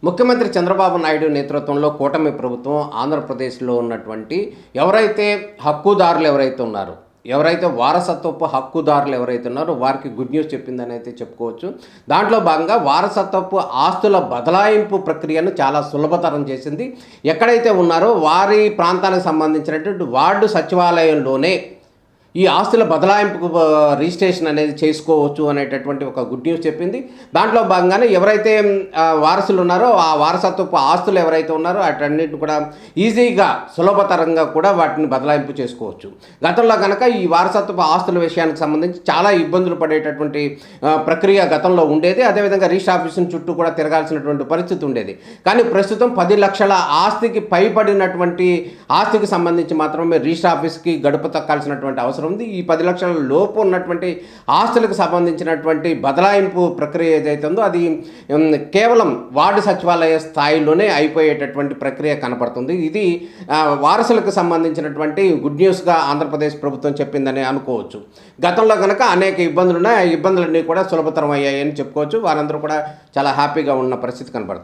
ముఖ్యమంత్రి చంద్రబాబు నాయుడు నేతృత్వంలో కూటమి ప్రభుత్వం ఆంధ్రప్రదేశ్లో ఉన్నటువంటి ఎవరైతే హక్కుదారులు ఉన్నారో, ఎవరైతే వారసత్వపు హక్కుదారులు ఉన్నారో వారికి గుడ్ న్యూస్ చెప్పిందని అయితే చెప్పుకోవచ్చు. దాంట్లో భాగంగా వారసత్వపు ఆస్తుల బదలాయింపు ప్రక్రియను చాలా సులభతరం చేసింది. ఎక్కడైతే ఉన్నారో వారి ప్రాంతానికి సంబంధించినటువంటి వార్డు సచివాలయంలోనే ఈ ఆస్తుల బదలాయింపుకు రిజిస్ట్రేషన్ అనేది చేసుకోవచ్చు అనేటటువంటి ఒక గుడ్ న్యూస్ చెప్పింది. దాంట్లో భాగంగానే ఎవరైతే వారసులు ఉన్నారో ఆ వారసత్వపు ఆస్తులు ఎవరైతే ఉన్నారో వాటన్నిటిని కూడా ఈజీగా సులభతరంగా కూడా వాటిని బదలాయింపు చేసుకోవచ్చు. గతంలో కనుక ఈ వారసత్వపు ఆస్తుల విషయానికి సంబంధించి చాలా ఇబ్బందులు పడేటటువంటి ప్రక్రియ గతంలో ఉండేది. అదేవిధంగా రిజిస్టర్ ఆఫీసుని చుట్టూ కూడా తిరగాల్సినటువంటి పరిస్థితి ఉండేది. కానీ ప్రస్తుతం 10 లక్షల ఆస్తికి పైబడినటువంటి ఆస్తికి సంబంధించి మాత్రమే రిజిస్టర్ ఆఫీస్కి గడుపు తక్కాల్సినటువంటి అవసరం ఉంది. ఈ 10 లక్షల లోపు ఉన్నటువంటి ఆస్తులకు సంబంధించినటువంటి బదలాయింపు ప్రక్రియ ఏదైతే ఉందో అది కేవలం వార్డు సచివాలయ స్థాయిలోనే అయిపోయేటటువంటి ప్రక్రియ కనపడుతుంది. ఇది వారసులకు సంబంధించినటువంటి గుడ్ న్యూస్గా ఆంధ్రప్రదేశ్ ప్రభుత్వం చెప్పిందని అనుకోవచ్చు. గతంలో కనుక అనేక ఇబ్బందులు ఉన్నాయి. ఆ ఇబ్బందులన్నీ కూడా సులభతరం అయ్యాయని చెప్పుకోవచ్చు. వారందరూ కూడా చాలా హ్యాపీగా ఉన్న పరిస్థితి కనపడుతుంది.